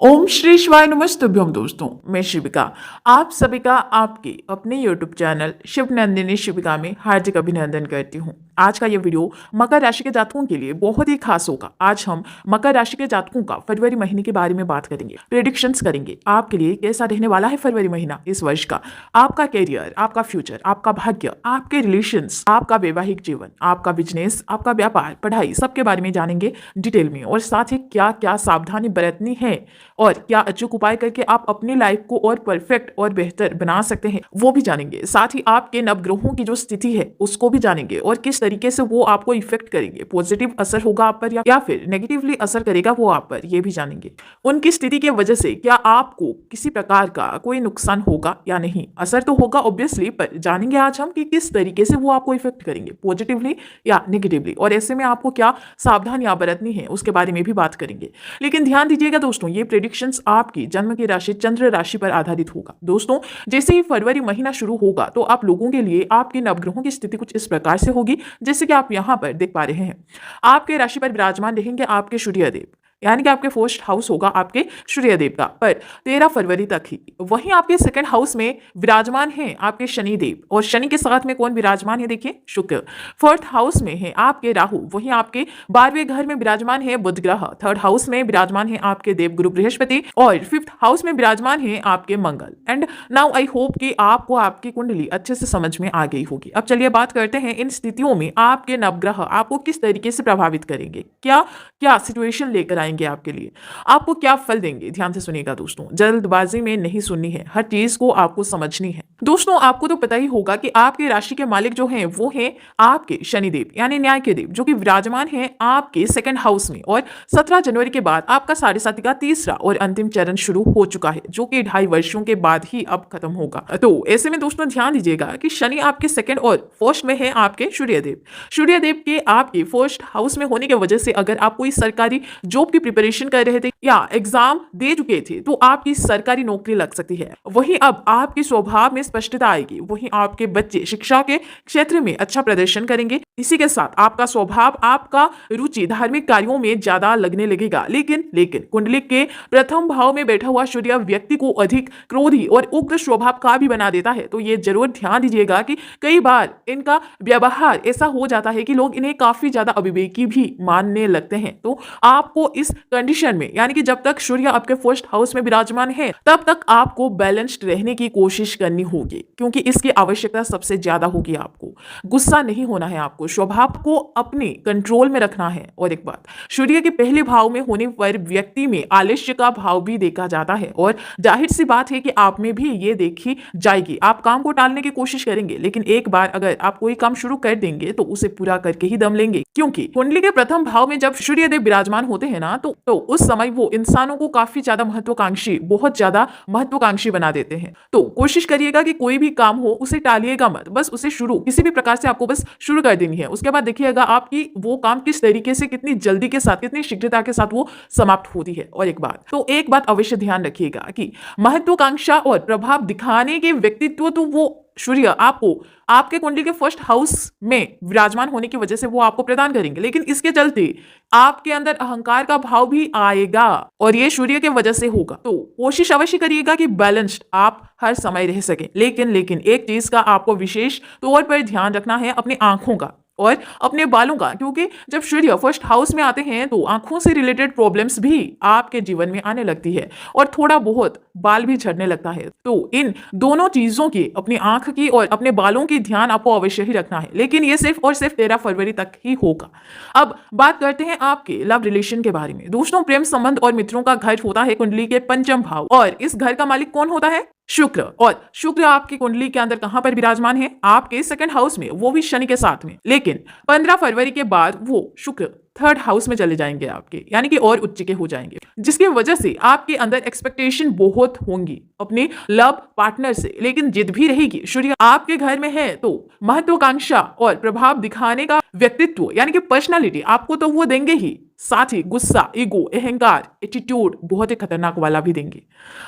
ओम श्री शिवाय नमस्तुभ्यम दोस्तों, मैं शिविका आप सभी का आपके अपने YouTube चैनल शिव नंदिनी शिविका में हार्दिक अभिनंदन करती हूँ। आज का ये वीडियो मकर राशि के जातकों के लिए बहुत ही खास होगा। आज हम मकर राशि के जातकों का फरवरी महीने के बारे में बात करेंगे, प्रेडिक्शंस करेंगे आपके लिए कैसा रहने वाला है फरवरी महीना इस वर्ष का, आपका कैरियर, आपका फ्यूचर, आपका भाग्य, आपके रिलेशंस, आपका वैवाहिक जीवन, आपका बिजनेस, आपका व्यापार, पढ़ाई, सबके बारे में जानेंगे डिटेल में। और साथ ही क्या क्या सावधानी बरतनी है और क्या अचूक उपाय करके आप अपनी लाइफ को और परफेक्ट और बेहतर बना सकते हैं वो भी जानेंगे। साथ ही आपके नवग्रहों की जो स्थिति है उसको भी जानेंगे और किस तरीके से वो आपको इफेक्ट करेंगे, पॉजिटिव असर होगा आप पर या फिर नेगेटिवली असर करेगा वो आप पर, ये भी जानेंगे। उनकी स्थिति की वजह से क्या आपको किसी प्रकार का कोई नुकसान होगा या नहीं, असर तो होगा ऑब्वियसली, पर जानेंगे आज हम कि किस तरीके से वो आपको इफेक्ट करेंगे, पॉजिटिवली या नेगेटिवली, और ऐसे में आपको क्या सावधानियां बरतनी है उसके बारे में भी बात करेंगे। लेकिन ध्यान दीजिएगा दोस्तों, ये प्रेडिक्शंस आपकी जन्म की राशि चंद्र राशि पर आधारित होगा। दोस्तों, जैसे ही फरवरी महीना शुरू होगा तो आप लोगों के लिए आपके नवग्रहों की स्थिति कुछ इस प्रकार से होगी जैसे कि आप यहां पर देख पा रहे हैं। आपके राशि पर विराजमान रहेंगे आपके सूर्य देव, यानी कि आपके फर्स्ट हाउस होगा आपके सूर्य देव का, पर 13 फरवरी तक ही। वहीं आपके सेकंड हाउस में विराजमान है आपके शनि देव, और शनि के साथ में कौन विराजमान है देखिए, शुक्र। फोर्थ हाउस में है आपके राहु, वहीं आपके 12वें घर में विराजमान है बुध ग्रह, थर्ड हाउस में विराजमान है आपके देव गुरु बृहस्पति, और फिफ्थ हाउस में विराजमान है आपके मंगल। एंड नाउ आई होप कि आपको आपकी कुंडली अच्छे से समझ में आ गई होगी। अब चलिए बात करते हैं इन स्थितियों में आपके नवग्रह आपको किस तरीके से प्रभावित करेंगे, क्या क्या सिचुएशन लेकर आएंगे आपके लिए, आपको क्या फल देंगे। ध्यान से सुनिएगा दोस्तों, जल्दबाजी में नहीं सुननी है, हर चीज को आपको समझनी है। दोस्तों, आपको तो पता ही होगा कि आपके राशि के मालिक जो हैं वो हैं आपके शनिदेव, यानी न्याय के देव, जो कि विराजमान है आपके सेकंड हाउस में। और 17 जनवरी के बाद आपका साढ़े साथी का तीसरा और अंतिम चरण शुरू हो चुका है, जो कि 2.5 वर्षों के बाद ही अब खत्म होगा। तो ऐसे में दोस्तों ध्यान दीजिएगा कि शनि आपके सेकंड और फर्स्ट में है आपके सूर्यदेव। सूर्यदेव के आपके फर्स्ट हाउस में होने की वजह से अगर आप कोई सरकारी जॉब की प्रिपरेशन कर रहे थे या एग्जाम दे चुके थे तो आपकी सरकारी नौकरी लग सकती है। वहीं अब आपके स्वभाव में स्पष्टता आएगी, वहीं आपके बच्चे शिक्षा के क्षेत्र में अच्छा प्रदर्शन करेंगे। इसी के साथ आपका स्वभाव, आपका रुचि धार्मिक कार्यों में ज्यादा लगने लगेगा। लेकिन कुंडली के प्रथम भाव में बैठा हुआ सूर्य व्यक्ति को अधिक क्रोधी और उग्र स्वभाव का भी बना देता है। तो ये जरूर ध्यान दीजिएगा कि कई बार इनका व्यवहार ऐसा हो जाता है कि लोग इन्हें काफी ज्यादा अविवेकी भी मानने लगते हैं। तो आपको इस कंडीशन में, यानी कि जब तक सूर्य आपके फर्स्ट हाउस में विराजमान है तब तक आपको बैलेंस्ड रहने की कोशिश करनी होगी, क्योंकि इसकी आवश्यकता सबसे ज्यादा होगी। आपको गुस्सा नहीं होना है, आपको स्वभाव को अपने कंट्रोल में रखना है। और एक बात, सूर्य के पहले भाव में होने पर व्यक्ति में आलस्य का भाव भी देखा जाता है, और जाहिर सी बात है कि आप में भी ये देखी जाएगी। आप काम को टालने की कोशिश करेंगे, लेकिन एक बार अगर आप कोई काम शुरू कर देंगे तो उसे पूरा करके ही दम लेंगे, क्योंकि कुंडली के प्रथम भाव में जब सूर्य देव विराजमान होते हैं ना तो उस समय वो इंसानों को काफी ज्यादा महत्वाकांक्षी, बहुत ज्यादा महत्वाकांक्षी बना देते हैं। तो कोशिश करिएगा कि कोई भी काम हो उसे टालिएगा मत, बस उसे शुरू किसी भी प्रकार से आपको बस शुरू कर देनी है। उसके बाद देखिएगा आपकी वो काम किस तरीके से, कितनी जल्दी के साथ, कितनी शीघ्रता के साथ वो समाप्त होती है। और एक बात अवश्य ध्यान रखिएगा कि महत्वाकांक्षा और प्रभाव दिखाने के व्यक्तित्व तो वो सूर्य आपको आपके कुंडली के फर्स्ट हाउस में विराजमान होने की वजह से वो आपको प्रदान करेंगे, लेकिन इसके चलते आपके अंदर अहंकार का भाव भी आएगा, और ये सूर्य के वजह से होगा। तो कोशिश अवश्य करिएगा कि बैलेंस्ड आप हर समय रह सके। लेकिन एक चीज का आपको विशेष तौर पर ध्यान रखना है, अपनी आंखों का और अपने बालों का, क्योंकि जब सूर्य फर्स्ट हाउस में आते हैं तो आंखों से रिलेटेड प्रॉब्लम्स भी आपके जीवन में आने लगती है, और थोड़ा बहुत बाल भी झड़ने लगता है। तो इन दोनों चीजों की, अपनी आंख की और अपने बालों की ध्यान आपको अवश्य ही रखना है, लेकिन ये सिर्फ और सिर्फ 13 फरवरी तक ही होगा। अब बात करते हैं आपके लव रिलेशन के बारे में। दोस्तों, प्रेम संबंध और मित्रों का घर होता है कुंडली के पंचम भाव, और इस घर का मालिक कौन होता है? शुक्र। और शुक्र आपकी कुंडली के अंदर कहां पर विराजमान है? आपके सेकंड हाउस में, वो भी शनि के साथ में। लेकिन 15 फरवरी के बाद वो शुक्र थर्ड हाउस में चले जाएंगे आपके, यानी कि और उच्च के हो जाएंगे, जिसकी वजह से आपके अंदर एक्सपेक्टेशन बहुत होंगी अपने लव पार्टनर से, लेकिन जिद भी रहेगी। सूर्य आपके घर में है तो महत्वाकांक्षा और प्रभाव दिखाने का व्यक्तित्व, यानी कि पर्सनालिटी आपको तो वो देंगे ही, साथ ही गुस्सा, ईगो, अहंकार, एटीट्यूड बहुत ही खतरनाक वाला भी देंगे।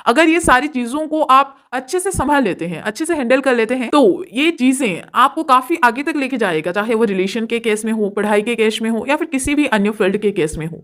अगर ये सारी चीजों को आप अच्छे से संभाल लेते हैं, अच्छे से हैंडल कर लेते हैं, तो ये चीजें आपको काफी आगे तक लेके जाएगा, चाहे वो रिलेशन के केस में हो, पढ़ाई के केस में हो, या फिर किसी भी अन्य फील्ड के केस में हो।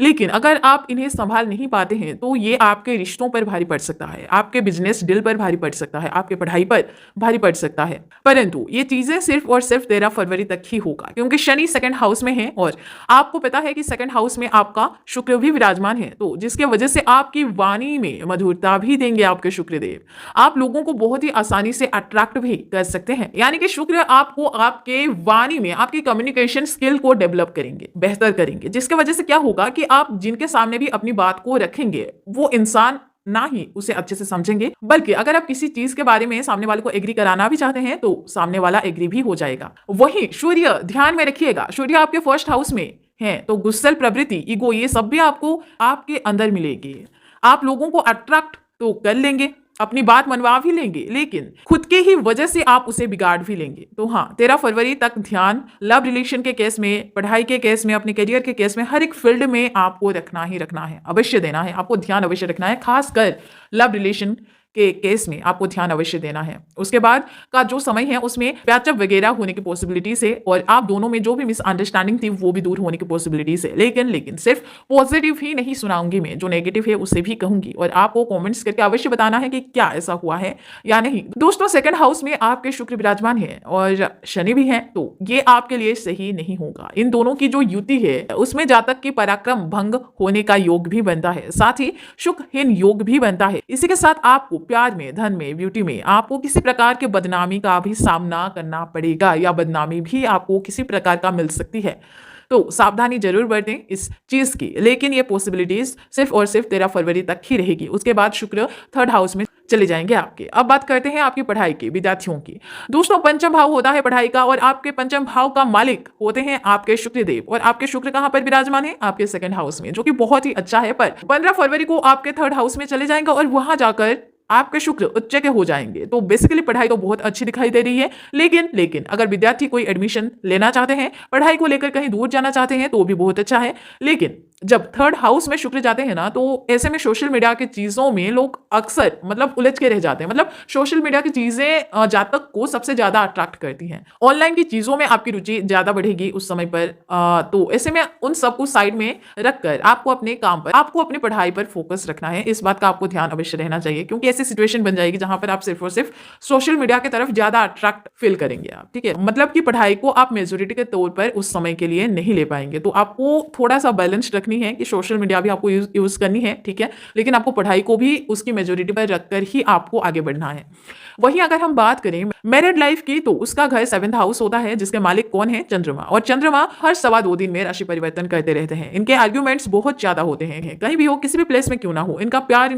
लेकिन अगर आप इन्हें संभाल नहीं पाते हैं तो ये आपके रिश्तों पर भारी पड़ सकता है, आपके बिजनेस डील पर भारी पड़ सकता है, आपके पढ़ाई पर भारी पड़ सकता है। परंतु ये चीजें सिर्फ और सिर्फ 13 फरवरी तक ही होगा, क्योंकि शनि सेकंड हाउस में है और आपको पता है कि सेकंड हाउस में आपका शुक्र भी विराजमान है, तो जिसके वजह से आपकी वाणी में मधुरता भी देंगे आपके शुक्रदेव। आप लोगों को बहुत ही आसानी से अट्रैक्ट भी कर सकते हैं, यानी कि शुक्र आपको आपके वाणी में आपकी कम्युनिकेशन स्किल को डेवलप करेंगे, बेहतर करेंगे, जिसके वजह से क्या होगा कि आप जिनके सामने भी अपनी बात को रखेंगे वो इंसान ना ही उसे अच्छे से समझेंगे, बल्कि अगर आप किसी चीज के बारे में सामने वाले को एग्री कराना भी चाहते हैं तो सामने वाला एग्री भी हो जाएगा। वहीं सूर्य, ध्यान में रखिएगा, सूर्य आपके फर्स्ट हाउस में है, तो गुस्सैल प्रवृत्ति, ईगो, ये सब भी आपको आपके अंदर मिलेगी। आप लोगों को अट्रैक्ट तो कर लेंगे, अपनी बात मनवा भी लेंगे, लेकिन खुद के ही वजह से आप उसे बिगाड़ भी लेंगे। तो हाँ, 13 फरवरी तक ध्यान लव रिलेशन के केस में, पढ़ाई के केस में, अपने करियर के केस में, हर एक फील्ड में आपको रखना ही रखना है, अवश्य देना है, आपको ध्यान अवश्य रखना है। खासकर लव रिलेशन के केस में आपको ध्यान अवश्य देना है। उसके बाद का जो समय है उसमें पैचअप वगैरह होने की पॉसिबिलिटी से और आप दोनों में जो भी मिसअंडरस्टैंडिंग थी वो भी दूर होने की पॉसिबिलिटी से। लेकिन सिर्फ पॉजिटिव ही नहीं सुनाऊंगी मैं, जो नेगेटिव है उसे भी कहूंगी और आपको कमेंट्स करके अवश्य बताना है कि क्या ऐसा हुआ है या नहीं। दोस्तों, सेकंड हाउस में आपके शुक्र विराजमान है और शनि भी है, तो ये आपके लिए सही नहीं होगा। इन दोनों की जो युति है उसमें जातक की पराक्रम भंग होने का योग भी बनता है, साथ ही शुक्रहीन योग भी बनता है। इसी के साथ आपको प्यार में, धन में, ब्यूटी में आपको किसी प्रकार के बदनामी का भी सामना करना पड़ेगा या बदनामी भी आपको किसी प्रकार का मिल सकती है, तो सावधानी जरूर बरतें इस चीज की। लेकिन ये पॉसिबिलिटीज सिर्फ और सिर्फ 13 फरवरी तक ही रहेगी, उसके बाद शुक्र थर्ड हाउस में चले जाएंगे आपके। अब बात करते हैं आपकी पढ़ाई की, विद्यार्थियों की। दोस्तों, पंचम भाव होता है पढ़ाई का और आपके पंचम भाव का मालिक होते हैं आपके शुक्रदेव और आपके शुक्र कहां पर विराजमान है? आपके सेकंड हाउस में, जो कि बहुत ही अच्छा है। पर 15 फरवरी को आपके थर्ड हाउस में चले जाएंगे और वहां जाकर आपके शुक्र उच्च के हो जाएंगे। तो बेसिकली पढ़ाई तो बहुत अच्छी दिखाई दे रही है, लेकिन अगर विद्यार्थी कोई एडमिशन लेना चाहते हैं, पढ़ाई को लेकर कहीं दूर जाना चाहते हैं तो भी बहुत अच्छा है। लेकिन जब थर्ड हाउस में शुक्र जाते हैं ना, तो ऐसे में सोशल मीडिया की चीजों में लोग अक्सर उलझ के रह जाते हैं। सोशल मीडिया की चीजें जातक को सबसे ज्यादा अट्रैक्ट करती हैं। ऑनलाइन की चीजों में आपकी रुचि ज्यादा बढ़ेगी उस समय पर। तो ऐसे में उन सबको साइड में रखकर आपको अपने काम पर, आपको अपनी पढ़ाई पर फोकस रखना है। इस बात का आपको ध्यान अवश्य रहना चाहिए, क्योंकि ऐसी सिचुएशन बन जाएगी जहां पर आप सिर्फ और सिर्फ सोशल मीडिया की तरफ ज्यादा अट्रैक्ट फील करेंगे आप, ठीक है। मतलब कि पढ़ाई को आप मेजोरिटी के तौर पर उस समय के लिए नहीं ले पाएंगे। तो आपको थोड़ा सा बैलेंस रखनी है कि सोशल मीडिया भी आपको यूज करनी है, ठीक है, लेकिन आपको पढ़ाई को भी उसकी मेजोरिटी पर रखकर ही आपको आगे बढ़ना है। वहीं अगर हम बात करें मैरिड लाइफ की, तो उसका घर 7th हाउस होता है, जिसके मालिक कौन है? चंद्रमा। और चंद्रमा हर 2.25 दिन में राशि परिवर्तन करते रहते हैं। इनके आर्ग्यूमेंट्स बहुत ज्यादा होते हैं, कहीं भी हो, किसी भी प्लेस में क्यों ना हो। इनका प्यार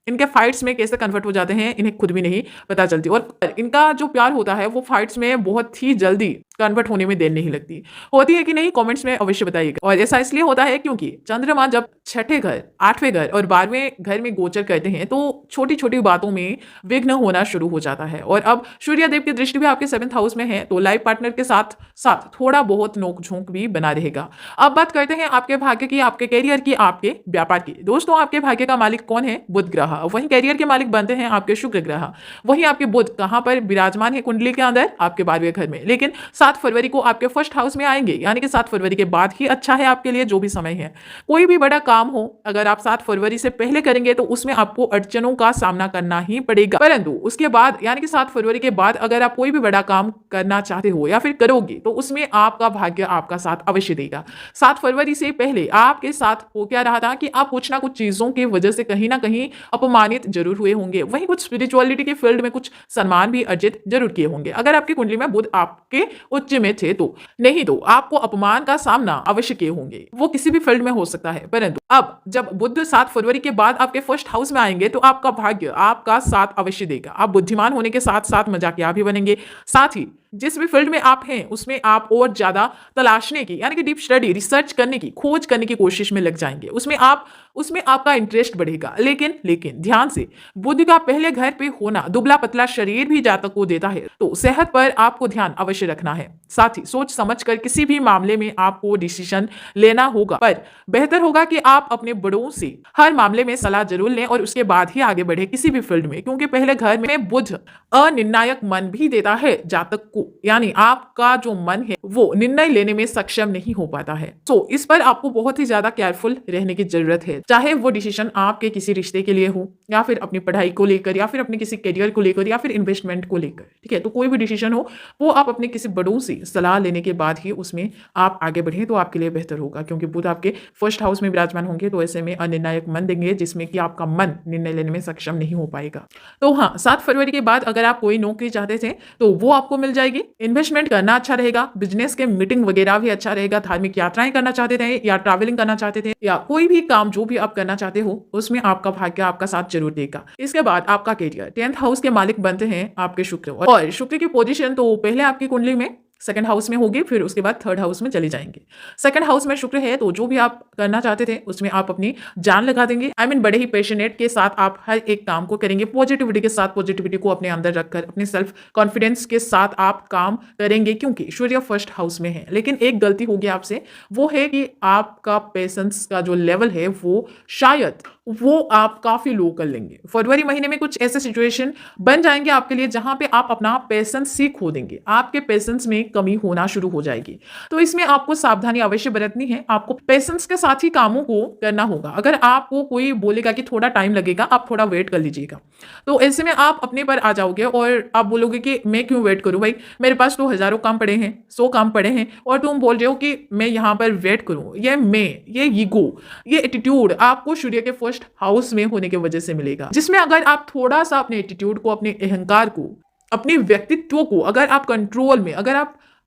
इनके फाइट्स में कैसे कन्वर्ट हो जाते हैं इन्हें खुद भी नहीं पता चलती, और इनका जो प्यार होता है वो फाइट्स में बहुत ही जल्दी कन्वर्ट होने में देर नहीं लगती। होती है कि नहीं, कमेंट्स में अवश्य बताइएगा। और ऐसा इसलिए होता है क्योंकि चंद्रमा जब 6ठे घर, 8वें घर और 12वें घर में गोचर करते हैं तो छोटी छोटी बातों में विघ्न होना शुरू हो जाता है। और अब सूर्यदेव की दृष्टि भी आपके 7th हाउस में है, तो लाइफ पार्टनर के साथ साथ थोड़ा बहुत नोक झोंक भी बना रहेगा। अब बात करते हैं आपके भाग्य की, आपके कैरियर की, आपके व्यापार की। दोस्तों, आपके भाग्य का मालिक कौन है? बुध ग्रह। वहीं कैरियर के मालिक बनते हैं आपके शुक्र ग्रह। वहीं आपके बुध कहां पर विराजमान है कुंडली के अंदर? आपके 12वें घर में। लेकिन 7 फरवरी को आपके फर्स्ट हाउस में आएंगे, यानी कि 7 फरवरी के बाद ही अच्छा है आपके लिए, जो भी समय है। कोई भी बड़ा काम हो, अगर आप 7 फरवरी से पहले करेंगे तो उसमें आपको अड़चनों का सामना करना ही पड़ेगा। परंतु उसके बाद, यानी कि 7 फरवरी के बाद अगर आप कोई भी बड़ा काम करना चाहते हो या फिर करोगे, तो उसमें आपका भाग्य आपका साथ अवश्य देगा। 7 फरवरी से पहले आपके साथ हो क्या रहा था कि आप कुछ ना कुछ चीजों की वजह से कहीं ना कहीं अपमानित जरूर हुए होंगे। वहीं कुछ स्पिरिचुअलिटी के फील्ड में कुछ सम्मान भी अर्जित जरूर किए होंगे। अगर आपकी कुंडली में बुध आपके उच्च में थे तो, नहीं तो आपको अपमान का सामना अवश्य किए होंगे। वो किसी भी फील्ड में हो सकता है। परंतु अब जब बुध 7 फरवरी के बाद आपके फर्स्ट हाउस में आएंगे तो आपका भाग्य आपका साथ अवश्य देगा। आप बुद्धिमान होने के साथ साथ मजाकिया भी बनेंगे। साथ ही जिस भी फील्ड में आप हैं उसमें आप और ज्यादा तलाशने की, यानी कि डीप स्टडी, रिसर्च करने की, खोज करने की कोशिश में लग जाएंगे। उसमें आपका इंटरेस्ट बढ़ेगा। लेकिन ध्यान से, बुध का पहले घर पे होना दुबला पतला शरीर भी जातक को देता है, तो सेहत पर आपको ध्यान अवश्य रखना है। साथ ही सोच समझ कर किसी भी मामले में आपको डिसीजन लेना होगा। पर बेहतर होगा कि आप अपने बड़ों से हर मामले में सलाह जरूर लें और उसके बाद ही आगे बढ़े किसी भी फील्ड में, क्योंकि पहले घर में बुध अनिर्णायक मन भी देता है जातक को। यानी आपका जो मन है वो निर्णय लेने में सक्षम नहीं हो पाता है। तो इस पर आपको बहुत ही ज्यादा केयरफुल रहने की जरूरत है, चाहे वो डिसीजन आपके किसी रिश्ते के लिए हो, या फिर अपनी पढ़ाई को लेकर, या फिर अपने किसी करियर को लेकर, या फिर इन्वेस्टमेंट को लेकर। ठीक है, तो कोई भी डिसीजन हो वो आप अपने किसी बड़ों से सलाह लेने के बाद ही उसमें आप आगे बढ़ें तो आपके लिए बेहतर होगा, क्योंकि बुध आपके फर्स्ट हाउस में विराजमान होंगे तो ऐसे में अनिर्णायक मन देंगे जिसमें कि आपका मन निर्णय लेने में सक्षम नहीं हो पाएगा। तो हाँ, 7 फरवरी के बाद अगर आप कोई नौकरी चाहते थे तो वो आपको मिल जाएगी। इन्वेस्टमेंट करना अच्छा रहेगा, बिजनेस के मीटिंग वगैरह भी अच्छा रहेगा, धार्मिक यात्राएं करना चाहते थे या ट्रैवलिंग करना चाहते थे या कोई भी काम जो भी आप करना चाहते हो उसमें आपका भाग्य आपका साथ जरूर देगा। इसके बाद आपका करियर, 10th हाउस के मालिक बनते हैं आपके शुक्र, और शुक्र की पोजीशन तो पहले आपकी कुंडली में सेकंड हाउस में होगी, फिर उसके बाद थर्ड हाउस में चले जाएंगे। सेकंड हाउस में शुक्र है तो जो भी आप करना चाहते थे उसमें आप अपनी जान लगा देंगे। बड़े ही पैशनेट के साथ आप हर एक काम को करेंगे, पॉजिटिविटी के साथ, पॉजिटिविटी को अपने अंदर रखकर अपने सेल्फ कॉन्फिडेंस के साथ आप काम करेंगे, क्योंकि सूर्य फर्स्ट हाउस में है। लेकिन एक गलती होगी आपसे, वो है कि आपका पेशेंस का जो लेवल है वो शायद वो आप काफी लो कर लेंगे। फरवरी महीने में कुछ ऐसे सिचुएशन बन जाएंगे आपके लिए जहां पे आप अपना पेशेंस ही खो देंगे, आपके पेशेंस में कमी होना शुरू हो जाएगी। तो इसमें आपको सावधानी अवश्य बरतनी है, आपको पेशेंस के साथ ही कामों को करना होगा। अगर आपको कोई बोलेगा कि थोड़ा टाइम लगेगा, आप थोड़ा वेट कर लीजिएगा, तो ऐसे में आप अपने पर आ जाओगे और आप बोलोगे कि मैं क्यों वेट करूं भाई, मेरे पास तो हजारों काम पड़े हैं, 100 काम पड़े हैं, और तुम बोल रहे हो कि मैं यहां पर वेट करूं। ये ईगो, ये एटीट्यूड आपको सूर्य के फर्स्ट हाउस में होने की वजह से मिलेगा, जिसमें अगर आप थोड़ा सा अपने एटीट्यूड को, अपने अहंकार को, अपने व्यक्तित्व को अगर आप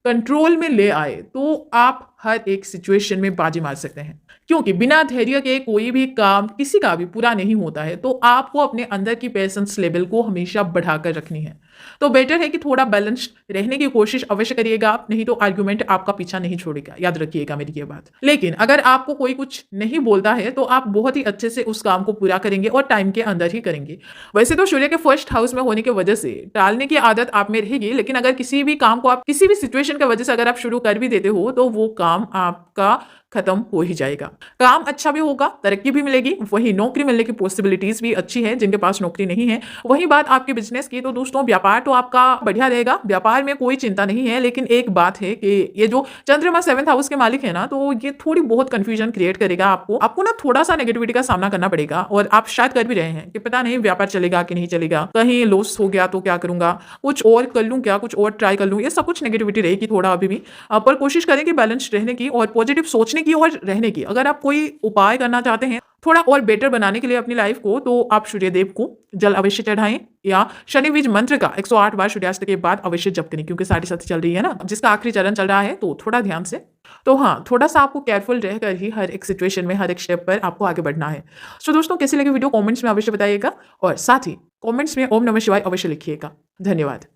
कंट्रोल में ले आए तो आप हर एक सिचुएशन में बाजी मार सकते हैं, क्योंकि बिना धैर्य के कोई भी काम किसी का भी पूरा नहीं होता है। तो आपको अपने अंदर की पेशेंस लेवल को हमेशा बढ़ाकर रखनी है। तो बेटर है कि थोड़ा बैलेंस्ड रहने की कोशिश अवश्य करिएगा आप, नहीं तो आर्गुमेंट आपका पीछा नहीं छोड़ेगा, याद रखिएगा मेरी ये बात। लेकिन अगर आपको कोई कुछ नहीं बोलता है तो आप बहुत ही अच्छे से उस काम को पूरा करेंगे और टाइम के अंदर ही करेंगे। वैसे तो सूर्य के फर्स्ट हाउस में होने की वजह से टालने की आदत आप में रहेगी, लेकिन अगर किसी भी काम को आप किसी भी सिचुएशन की वजह से अगर आप शुरू कर भी देते हो तो वो काम आपका खत्म हो ही जाएगा। काम अच्छा भी होगा, तरक्की भी मिलेगी, वही नौकरी मिलने की पॉसिबिलिटीज भी अच्छी है जिनके पास नौकरी नहीं है। वही बात आपके बिजनेस की, तो दोस्तों व्यापार तो आपका बढ़िया रहेगा, व्यापार में कोई चिंता नहीं है। लेकिन एक बात है कि ये जो चंद्रमा 7th हाउस के मालिक है ना, तो ये थोड़ी बहुत कंफ्यूजन क्रिएट करेगा आपको ना थोड़ा सा नेगेटिविटी का सामना करना पड़ेगा, और आप शायद कर भी रहे हैं कि पता नहीं व्यापार चलेगा कि नहीं चलेगा, कहीं लॉस हो गया तो क्या करूंगा, कुछ और कर लूं क्या, कुछ और ट्राई कर लूं, ये सब कुछ नेगेटिविटी रहेगी थोड़ा अभी भी। पर कोशिश करें कि बैलेंस रहने की और पॉजिटिव सोचने की और रहने की। अगर आप कोई उपाय करना चाहते हैं थोड़ा और बेटर बनाने के लिए अपनी लाइफ को, तो आप सूर्यदेव को जल अवश्य चढ़ाएं, या शनि बीज मंत्र का 108 बार सूर्यास्त के बाद अवश्य जप करें, क्योंकि 7:30 चल रही है ना, जिसका आखिरी चरण चल रहा है, तो थोड़ा ध्यान से। तो हाँ, थोड़ा सा आपको केयरफुल रहकर ही हर एक सिचुएशन में, हर एक स्टेप पर आपको आगे बढ़ना है। सो दोस्तों, कैसी लगी वीडियो कमेंट्स में अवश्य बताइएगा, और साथ ही कमेंट्स में ओम नमः शिवाय अवश्य लिखिएगा। धन्यवाद।